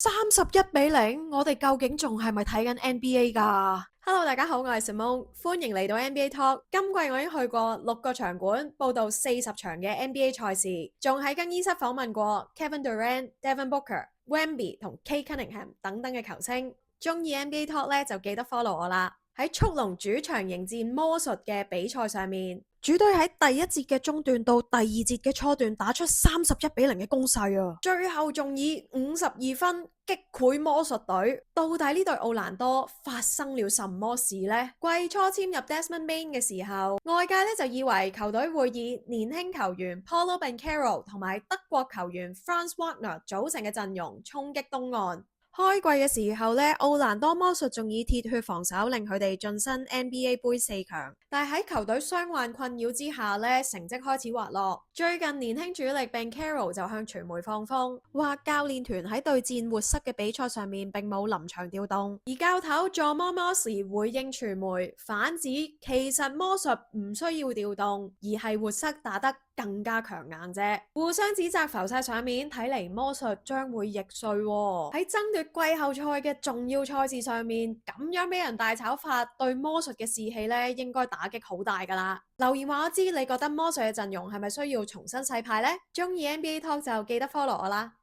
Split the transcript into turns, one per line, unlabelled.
31-0，我哋究竟仲係咪睇緊 NBA 㗎？Hello，大家好，我係 Simone，歡迎嚟到 NBA Talk。今季我已經去過6個場館，報道40場嘅 NBA 賽事，仲喺更衣室訪問過 Kevin Durant、Devin Booker、Wemby 同 Kate Cunningham 等等嘅球星。中意 NBA Talk 咧就記得 follow 我啦。喺速龍主場迎戰魔術嘅比賽上面，主隊喺第一節嘅中段到第二節嘅初段打出31-0嘅攻勢啊，最後仲以52分擊潰魔術隊。到底呢隊奧蘭多發生了什麼事呢？季初簽入 Desmond Bane 嘅時候，外界就以為球隊會以年輕球員 Paolo Banchero 同埋德國球員 Franz Wagner 組成嘅陣容衝擊東岸。開季嘅時候呢，奧蘭多魔術仲以鐵血防守令佢哋晉身 NBA 杯4強，但係喺球隊傷患困擾之下呢，成績開始滑落。最近年輕主力 Banchero 就向傳媒放風，話教練團喺對戰活塞嘅比賽上面並冇臨場調動，而教頭 Jamal Mosley 回應傳媒反指其實魔術唔需要調動，而係活塞打得更加強硬啫。互相指責浮晒上面，睇嚟魔術將會易帥喎。喺爭奪季後賽嘅重要賽事上面，咁樣俾人大炒法，對魔術嘅士氣呢應該打擊好大噶啦。留言話我知你覺得魔術嘅陣容係咪需要重新洗牌呢？中意 NBA Talk 就記得 follow 我啦。